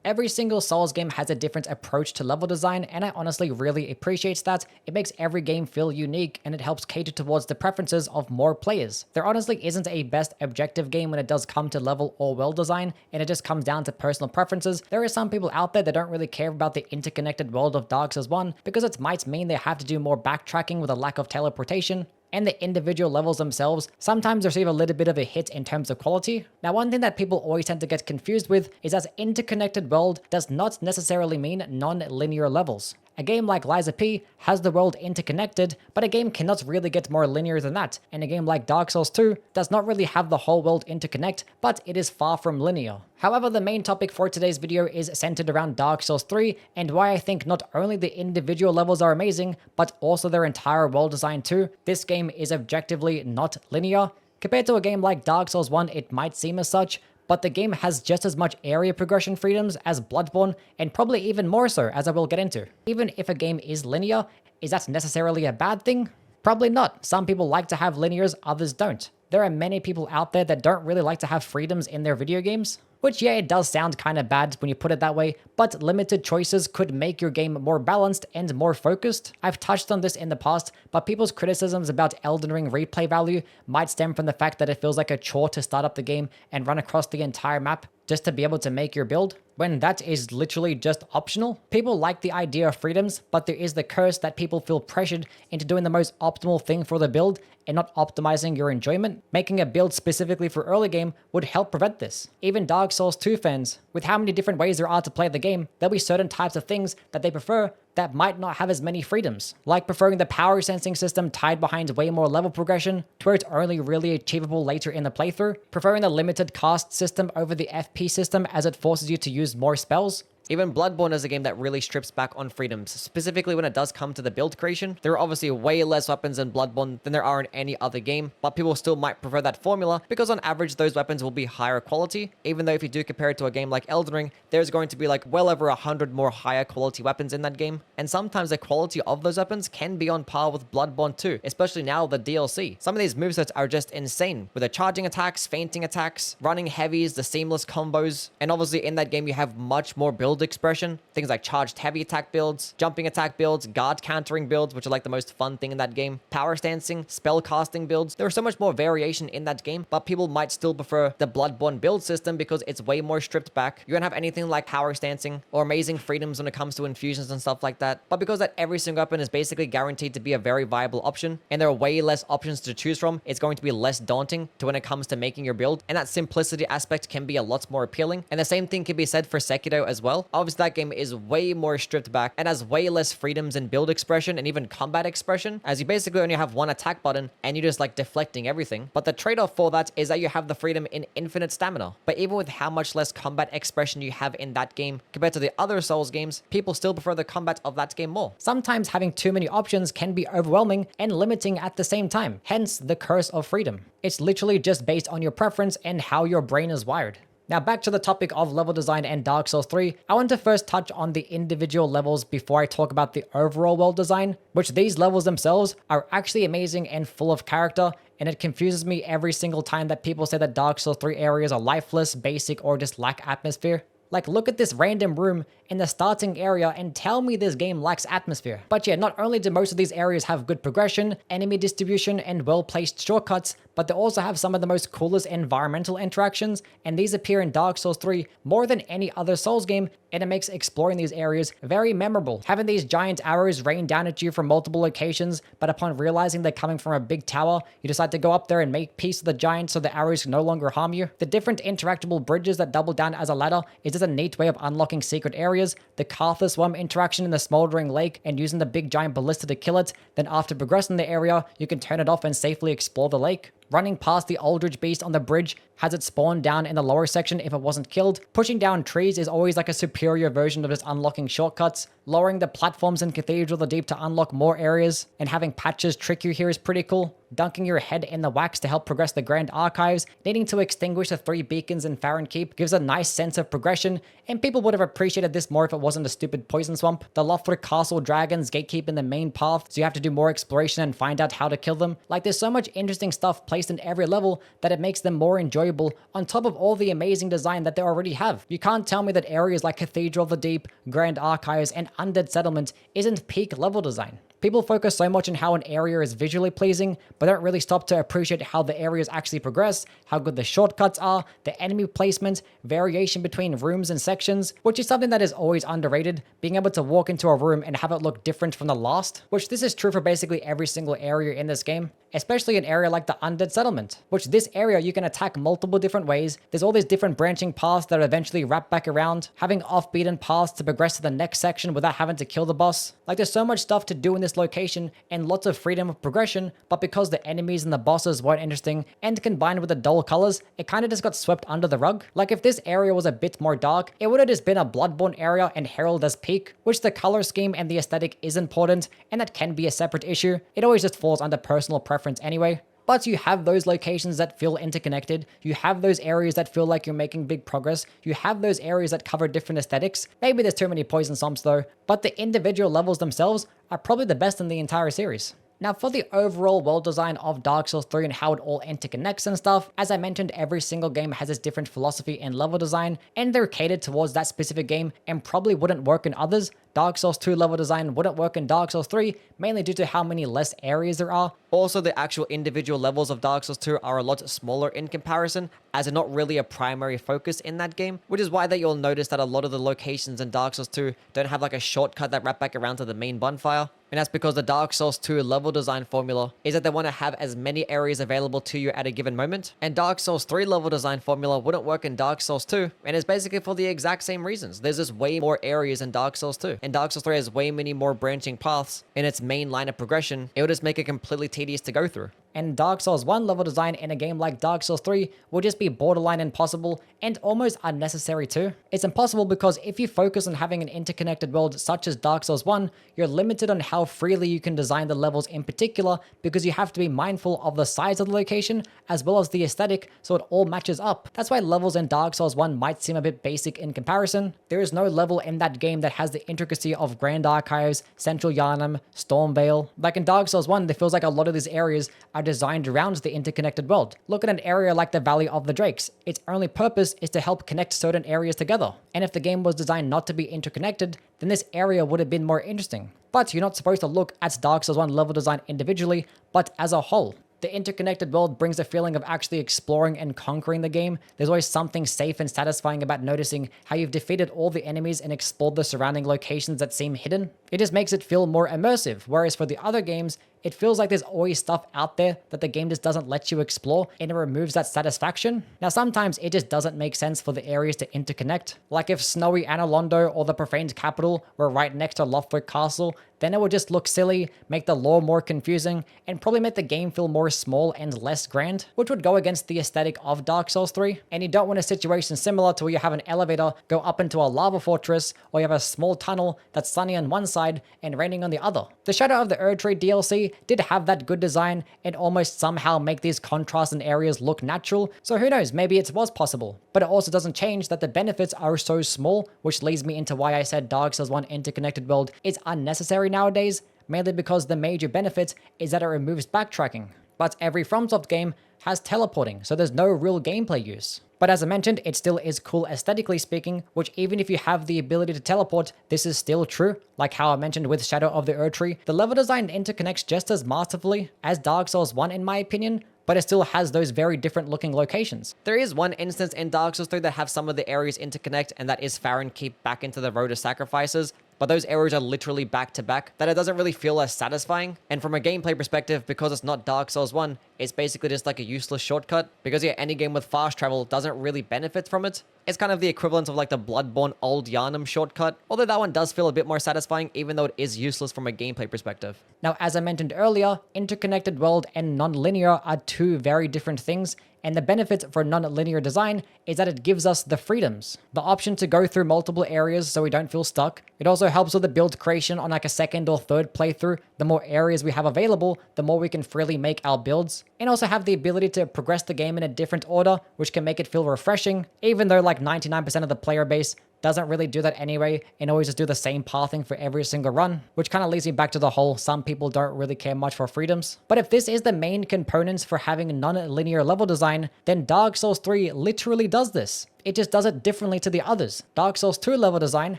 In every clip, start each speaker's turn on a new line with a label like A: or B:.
A: Every single Souls game has a different approach to level design, and I honestly really appreciate that. It makes every game feel unique, and it helps cater towards the preferences of more players. There honestly isn't a best objective game when it does come to level or world design, and it just comes down to personal preferences. There are some people out there that don't really care about the interconnected world of Dark Souls 1 because it might mean they have to do more backtracking with a lack of teleportation, and the individual levels themselves sometimes receive a little bit of a hit in terms of quality. Now, one thing that people always tend to get confused with is that interconnected world does not necessarily mean non-linear levels. A game like Lies of P has the world interconnected, but a game cannot really get more linear than that. And a game like Dark Souls 2 does not really have the whole world interconnect, but it is far from linear. However, the main topic for today's video is centered around Dark Souls 3 and why I think not only the individual levels are amazing, but also their entire world design too. This game is objectively not linear. Compared to a game like Dark Souls 1, it might seem as such, but the game has just as much area progression freedoms as Bloodborne, and probably even more so, as I will get into. Even if a game is linear, is that necessarily a bad thing? Probably not. Some people like to have linears, others don't. There are many people out there that don't really like to have freedoms in their video games. Which, yeah, it does sound kind of bad when you put it that way, but limited choices could make your game more balanced and more focused. I've touched on this in the past, but people's criticisms about Elden Ring replay value might stem from the fact that it feels like a chore to start up the game and run across the entire map just to be able to make your build, when that is literally just optional. People like the idea of freedoms, but there is the curse that people feel pressured into doing the most optimal thing for the build and not optimizing your enjoyment. Making a build specifically for early game would help prevent this. Even Dark Souls 2 fans, with how many different ways there are to play the game, there'll be certain types of things that they prefer that might not have as many freedoms, like preferring the power sensing system tied behind way more level progression to where it's only really achievable later in the playthrough, preferring the limited cast system over the FP system as it forces you to use more spells. Even Bloodborne is a game that really strips back on freedoms, specifically when it does come to the build creation. There are obviously way less weapons in Bloodborne than there are in any other game, but people still might prefer that formula because on average those weapons will be higher quality, even though if you do compare it to a game like Elden Ring, there's going to be like well over 100 more higher quality weapons in that game, and sometimes the quality of those weapons can be on par with Bloodborne 2, especially now the DLC. Some of these movesets are just insane, with the charging attacks, fainting attacks, running heavies, the seamless combos, and obviously in that game you have much more build expression, things like charged heavy attack builds, jumping attack builds, guard countering builds, which are like the most fun thing in that game, power stancing, spell casting builds. There's so much more variation in that game, but people might still prefer the Bloodborne build system because it's way more stripped back. You don't have anything like power stancing or amazing freedoms when it comes to infusions and stuff like that, but because that every single weapon is basically guaranteed to be a very viable option, and there are way less options to choose from, it's going to be less daunting to when it comes to making your build, and that simplicity aspect can be a lot more appealing. And the same thing can be said for Sekiro as well. Obviously that game is way more stripped back and has way less freedoms in build expression and even combat expression, as you basically only have one attack button and you're just like deflecting everything. But the trade-off for that is that you have the freedom in infinite stamina. But even with how much less combat expression you have in that game compared to the other Souls games, people still prefer the combat of that game more. Sometimes having too many options can be overwhelming and limiting at the same time, hence the curse of freedom. It's literally just based on your preference and how your brain is wired. Now back to the topic of level design and Dark Souls 3, I want to first touch on the individual levels before I talk about the overall world design, which these levels themselves are actually amazing and full of character, and it confuses me every single time that people say that Dark Souls 3 areas are lifeless, basic, or just lack atmosphere. Like, look at this random room in the starting area and tell me this game lacks atmosphere. But yeah, not only do most of these areas have good progression, enemy distribution, and well-placed shortcuts, but they also have some of the most coolest environmental interactions, and these appear in Dark Souls 3 more than any other Souls game, and it makes exploring these areas very memorable. Having these giant arrows rain down at you from multiple locations, but upon realizing they're coming from a big tower, you decide to go up there and make peace with the giant so the arrows can no longer harm you. The different interactable bridges that double down as a ladder is just a neat way of unlocking secret areas. The Carthus worm interaction in the smoldering lake and using the big giant ballista to kill it, then after progressing the area, you can turn it off and safely explore the lake. Running past the Aldrich Beast on the bridge has it spawn down in the lower section if it wasn't killed. Pushing down trees is always like a superior version of just unlocking shortcuts. Lowering the platforms in Cathedral of the Deep to unlock more areas, and having patches trick you here is pretty cool. dunking your head in the wax to help progress the Grand Archives, needing to extinguish the 3 beacons in Farron Keep gives a nice sense of progression, and people would have appreciated this more if it wasn't a stupid poison swamp. The Loftwood Castle dragons gatekeep in the main path, so you have to do more exploration and find out how to kill them. Like, there's so much interesting stuff placed in every level that it makes them more enjoyable, on top of all the amazing design that they already have. You can't tell me that areas like Cathedral of the Deep, Grand Archives, and Undead Settlement isn't peak level design. People focus so much on how an area is visually pleasing, but don't really stop to appreciate how the areas actually progress, how good the shortcuts are, the enemy placement, variation between rooms and sections, which is something that is always underrated, being able to walk into a room and have it look different from the last, which this is true for basically every single area in this game, especially an area like the Undead Settlement, which this area you can attack multiple different ways. There's all these different branching paths that eventually wrap back around, having off-beaten paths to progress to the next section without having to kill the boss. Like, there's so much stuff to do in this location and lots of freedom of progression, but because the enemies and the bosses weren't interesting, and combined with the dull colors, it kind of just got swept under the rug. Like, if this area was a bit more dark, it would have just been a Bloodborne area and Herald as peak, which the color scheme and the aesthetic is important, and that can be a separate issue. It always just falls under personal preference anyway. But you have those locations that feel interconnected, you have those areas that feel like you're making big progress, you have those areas that cover different aesthetics. Maybe there's too many poison swamps though, but the individual levels themselves are probably the best in the entire series. Now, for the overall world design of Dark Souls 3 and how it all interconnects and stuff, as I mentioned, every single game has its different philosophy and level design, and they're catered towards that specific game and probably wouldn't work in others. Dark Souls 2 level design wouldn't work in Dark Souls 3, mainly due to how many less areas there are. Also, the actual individual levels of Dark Souls 2 are a lot smaller in comparison, as they're not really a primary focus in that game, which is why that you'll notice that a lot of the locations in Dark Souls 2 don't have like a shortcut that wrap back around to the main bonfire. And that's because the Dark Souls 2 level design formula is that they want to have as many areas available to you at a given moment. And Dark Souls 3 level design formula wouldn't work in Dark Souls 2, and it's basically for the exact same reasons. There's just way more areas in Dark Souls 2, and Dark Souls 3 has way many more branching paths in its main line of progression. It would just make it completely tedious to go through. And Dark Souls 1 level design in a game like Dark Souls 3 will just be borderline impossible and almost unnecessary too. It's impossible because if you focus on having an interconnected world such as Dark Souls 1, you're limited on how freely you can design the levels in particular, because you have to be mindful of the size of the location as well as the aesthetic so it all matches up. That's why levels in Dark Souls 1 might seem a bit basic in comparison. There is no level in that game that has the intricacy of Grand Archives, Central Yharnam, Stormvale. Like in Dark Souls 1, it feels like a lot of these areas are designed around the interconnected world. Look at an area like the Valley of the Drakes. Its only purpose is to help connect certain areas together. And if the game was designed not to be interconnected, then this area would have been more interesting. But you're not supposed to look at Dark Souls 1 level design individually, but as a whole. The interconnected world brings a feeling of actually exploring and conquering the game. There's always something safe and satisfying about noticing how you've defeated all the enemies and explored the surrounding locations that seem hidden. It just makes it feel more immersive, whereas for the other games, it feels like there's always stuff out there that the game just doesn't let you explore, and it removes that satisfaction. Now, sometimes it just doesn't make sense for the areas to interconnect. Like if Snowy Analondo or the Profaned Capital were right next to Loftwood Castle, then it would just look silly, make the lore more confusing, and probably make the game feel more small and less grand, which would go against the aesthetic of Dark Souls 3. And you don't want a situation similar to where you have an elevator go up into a lava fortress, or you have a small tunnel that's sunny on one side and raining on the other. The Shadow of the Erdtree DLC did have that good design and almost somehow make these contrasts in areas look natural, so who knows, maybe it was possible. But it also doesn't change that the benefits are so small, which leads me into why I said Dark Souls 1 interconnected world is unnecessary nowadays, mainly because the major benefit is that it removes backtracking. But every FromSoft game has teleporting, so there's no real gameplay use. But as I mentioned, it still is cool aesthetically speaking, which even if you have the ability to teleport, this is still true. Like how I mentioned with Shadow of the Erdtree, the level design interconnects just as masterfully as Dark Souls 1 in my opinion, but it still has those very different looking locations. There is one instance in Dark Souls 3 that have some of the areas interconnect, and that is Farron Keep back into the Road of Sacrifices. But those areas are literally back to back, that it doesn't really feel as satisfying. And from a gameplay perspective, because it's not Dark Souls 1,
B: it's basically just like a useless shortcut because yeah, any game with fast travel doesn't really benefit from it. It's kind of the equivalent of like the Bloodborne Old Yarnum shortcut, although that one does feel a bit more satisfying even though it is useless from a gameplay perspective.
A: Now, as I mentioned earlier, interconnected world and non-linear are two very different things, and the benefit for non-linear design is that it gives us the freedoms. The option to go through multiple areas so we don't feel stuck. It also helps with the build creation on like a second or third playthrough. The more areas we have available, the more we can freely make our builds. And also have the ability to progress the game in a different order, which can make it feel refreshing, even though like 99% of the player base doesn't really do that anyway and always just do the same pathing for every single run, which kind of leads me back to the whole some people don't really care much for freedoms. But if this is the main components for having non-linear level design, then Dark Souls 3 literally does this. It just does it differently to the others. Dark Souls 2 level design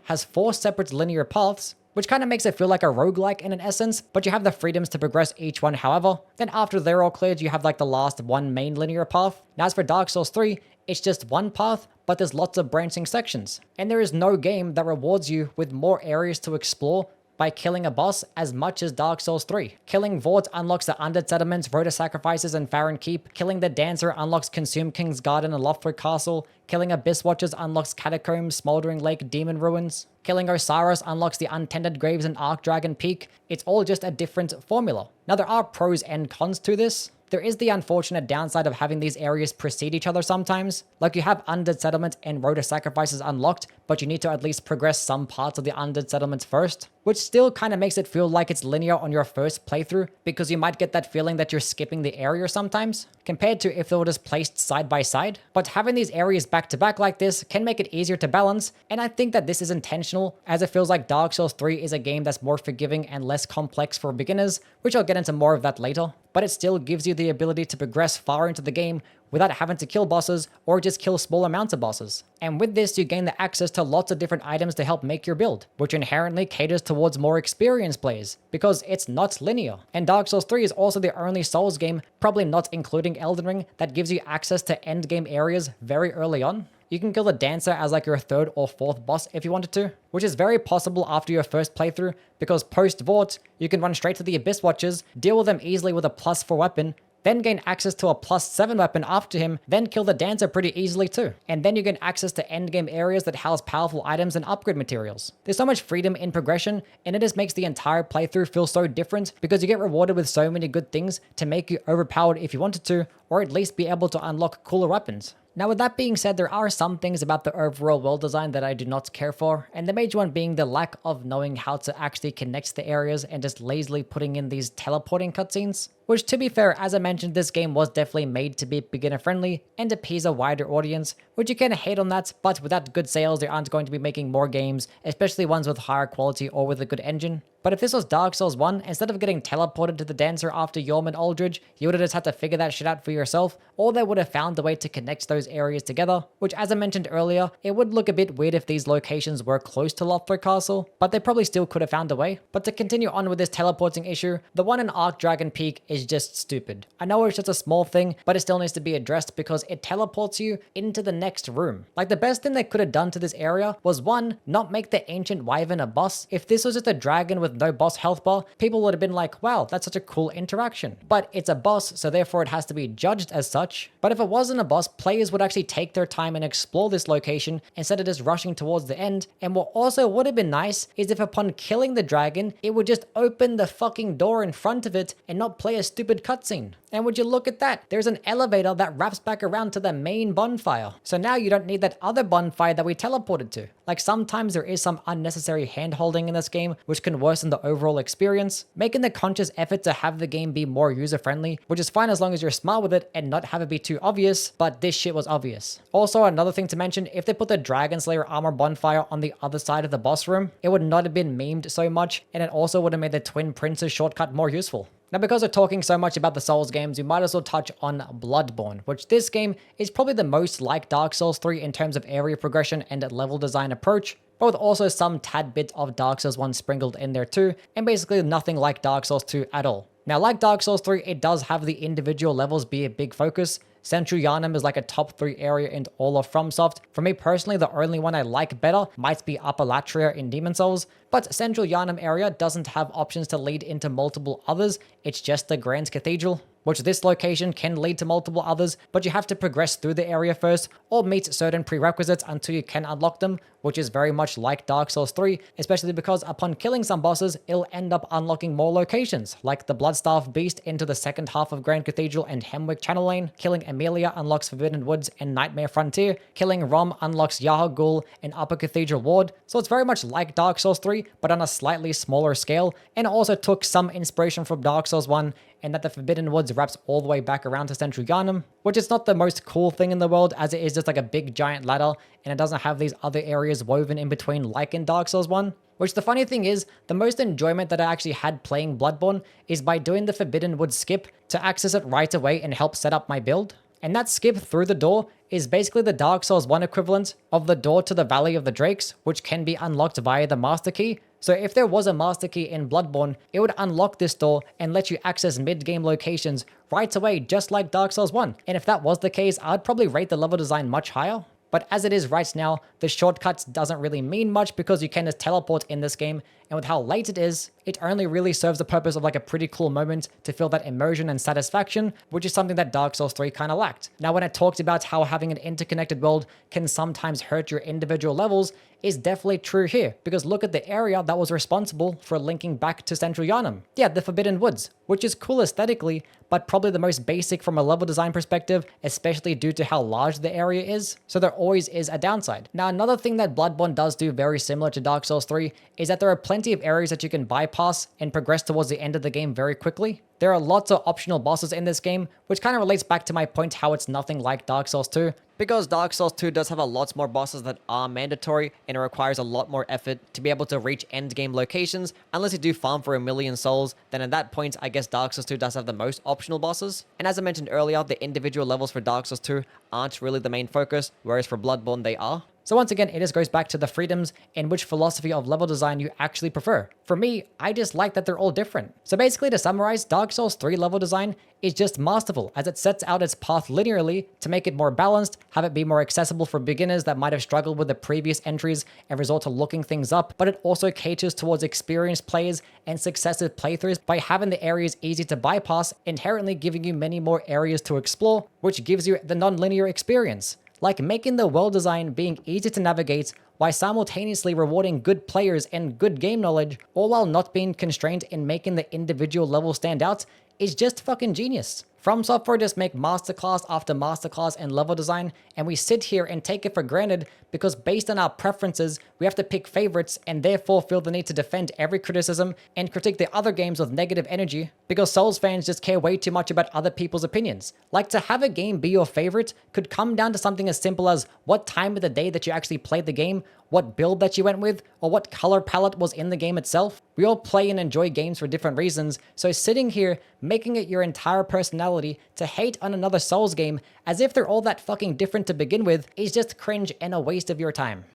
A: has 4 separate linear paths, which kind of makes it feel like a roguelike in an essence, but you have the freedoms to progress each one however. Then after they're all cleared, you have like the last one main linear path. Now as for Dark Souls 3, it's just one path, but there's lots of branching sections. And there is no game that rewards you with more areas to explore by killing a boss as much as Dark Souls 3. Killing Vort unlocks the Undead Settlements, Rhoda Sacrifices, and Farron Keep. Killing the Dancer unlocks Consume King's Garden and Lothric Castle. Killing Abyss Watchers unlocks Catacombs, Smoldering Lake, Demon Ruins. Killing Osiris unlocks the Untended Graves and Archdragon Peak. It's all just a different formula. Now there are pros and cons to this. There is the unfortunate downside of having these areas precede each other sometimes. Like you have Undead Settlement and Rhoda Sacrifices unlocked, but you need to at least progress some parts of the Undead Settlements first, which still kind of makes it feel like it's linear on your first playthrough, because you might get that feeling that you're skipping the area sometimes, compared to if they were just placed side by side. But having these areas back to back like this can make it easier to balance, and I think that this is intentional, as it feels like Dark Souls 3 is a game that's more forgiving and less complex for beginners, which I'll get into more of that later. But it still gives you the ability to progress far into the game without having to kill bosses or just kill small amounts of bosses. And with this, you gain the access to lots of different items to help make your build, which inherently caters towards more experienced players, because it's not linear. And Dark Souls 3 is also the only Souls game, probably not including Elden Ring, that gives you access to endgame areas very early on. You can kill the Dancer as like your third or fourth boss if you wanted to, which is very possible after your first playthrough, because post-Vort, you can run straight to the Abyss Watchers, deal with them easily with a +4 weapon, then gain access to a +7 weapon after him, then kill the Dancer pretty easily too. And then you gain access to endgame areas that house powerful items and upgrade materials. There's so much freedom in progression, and it just makes the entire playthrough feel so different, because you get rewarded with so many good things to make you overpowered if you wanted to, or at least be able to unlock cooler weapons. Now with that being said, there are some things about the overall world design that I do not care for, and the major one being the lack of knowing how to actually connect the areas and just lazily putting in these teleporting cutscenes. Which, to be fair, as I mentioned, this game was definitely made to be beginner friendly and appease a wider audience, which you can hate on that, but without good sales they aren't going to be making more games, especially ones with higher quality or with a good engine. But if this was Dark Souls 1, instead of getting teleported to the Dancer after Yhorm and Aldridge, you would have just had to figure that shit out for yourself, or they would have found a way to connect those areas together, which as I mentioned earlier, it would look a bit weird if these locations were close to Lothric Castle, but they probably still could have found a way. But to continue on with this teleporting issue, the one in Archdragon Peak is just stupid. I know it's just a small thing, but it still needs to be addressed because it teleports you into the next room. Like the best thing they could have done to this area was 1, not make the Ancient Wyvern a boss. If this was just a dragon with no boss health bar, people would have been like, wow, that's such a cool interaction. But it's a boss, so therefore it has to be judged as such. But if it wasn't a boss, players would actually take their time and explore this location instead of just rushing towards the end. And what also would have been nice is if upon killing the dragon, it would just open the fucking door in front of it and not play a stupid cutscene. And would you look at that, there's an elevator that wraps back around to the main bonfire. So now you don't need that other bonfire that we teleported to. Like sometimes there is some unnecessary hand-holding in this game, which can worsen the overall experience, making the conscious effort to have the game be more user-friendly, which is fine as long as you're smart with it and not have it be too obvious, but this shit was obvious. Also, another thing to mention, if they put the Dragon Slayer armor bonfire on the other side of the boss room, it would not have been memed so much, and it also would have made the Twin Princes shortcut more useful. Now because we're talking so much about the Souls games, we might as well touch on Bloodborne, which this game is probably the most like Dark Souls 3 in terms of area progression and level design approach, but with also some tad bit of Dark Souls 1 sprinkled in there too, and basically nothing like Dark Souls 2 at all. Now like Dark Souls 3, it does have the individual levels be a big focus. Central Yharnam is like a top 3 area in all of FromSoft. For me personally, the only one I like better might be Upper Latria in Demon Souls, but Central Yharnam area doesn't have options to lead into multiple others, it's just the Grand Cathedral. which this location can lead to multiple others, but you have to progress through the area first or meet certain prerequisites until you can unlock them, which is very much like Dark Souls 3, especially because upon killing some bosses, it'll end up unlocking more locations, like the Bloodstaff Beast into the second half of Grand Cathedral and Hemwick Channel Lane, killing Amelia unlocks Forbidden Woods and Nightmare Frontier, killing Rom unlocks Yahagul and Upper Cathedral Ward, so it's very much like Dark Souls 3, but on a slightly smaller scale, and also took some inspiration from Dark Souls 1, and that the Forbidden Woods wraps all the way back around to Central Yharnam, which is not the most cool thing in the world, as it is just like a big giant ladder, and it doesn't have these other areas woven in between like in Dark Souls 1. Which the funny thing is, the most enjoyment that I actually had playing Bloodborne is by doing the Forbidden Woods skip to access it right away and help set up my build. And that skip through the door is basically the Dark Souls 1 equivalent of the door to the Valley of the Drakes, which can be unlocked via the Master Key. So if there was a Master Key in Bloodborne, it would unlock this door and let you access mid-game locations right away, just like Dark Souls 1. And if that was the case, I'd probably rate the level design much higher. But as it is right now, the shortcuts doesn't really mean much because you can just teleport in this game, and with how late it is, it only really serves the purpose of like a pretty cool moment to feel that immersion and satisfaction, which is something that Dark Souls 3 kind of lacked. Now, when I talked about how having an interconnected world can sometimes hurt your individual levels, is definitely true here, because look at the area that was responsible for linking back to Central Yharnam. Yeah, the Forbidden Woods, which is cool aesthetically, but probably the most basic from a level design perspective, especially due to how large the area is, so there always is a downside. Now, another thing that Bloodborne does do very similar to Dark Souls 3 is that there are plenty of areas that you can bypass and progress towards the end of the game very quickly. There are lots of optional bosses in this game, which kind of relates back to my point how it's nothing like Dark Souls 2.
B: Because Dark Souls 2 does have a lot more bosses that are mandatory, and it requires a lot more effort to be able to reach endgame locations. Unless you do farm for 1,000,000 souls, then at that point, I guess Dark Souls 2 does have the most optional bosses. And as I mentioned earlier, the individual levels for Dark Souls 2 aren't really the main focus, whereas for Bloodborne they are.
A: So once again, it just goes back to the freedoms and which philosophy of level design you actually prefer. For me, I just like that they're all different. So basically, to summarize, Dark Souls 3 level design is just masterful, as it sets out its path linearly to make it more balanced, have it be more accessible for beginners that might have struggled with the previous entries and resort to looking things up, but it also caters towards experienced players and successive playthroughs by having the areas easy to bypass, inherently giving you many more areas to explore, which gives you the non-linear experience. Like making the world design being easy to navigate while simultaneously rewarding good players and good game knowledge, all while not being constrained in making the individual level stand out, is just fucking genius. From Software just make masterclass after masterclass in level design, and we sit here and take it for granted because based on our preferences, we have to pick favorites and therefore feel the need to defend every criticism and critique the other games with negative energy because Souls fans just care way too much about other people's opinions. Like, to have a game be your favorite could come down to something as simple as what time of the day that you actually played the game, what build that you went with, or what color palette was in the game itself. We all play and enjoy games for different reasons, so sitting here, making it your entire personality to hate on another Souls game as if they're all that fucking different to begin with is just cringe and a waste of your time.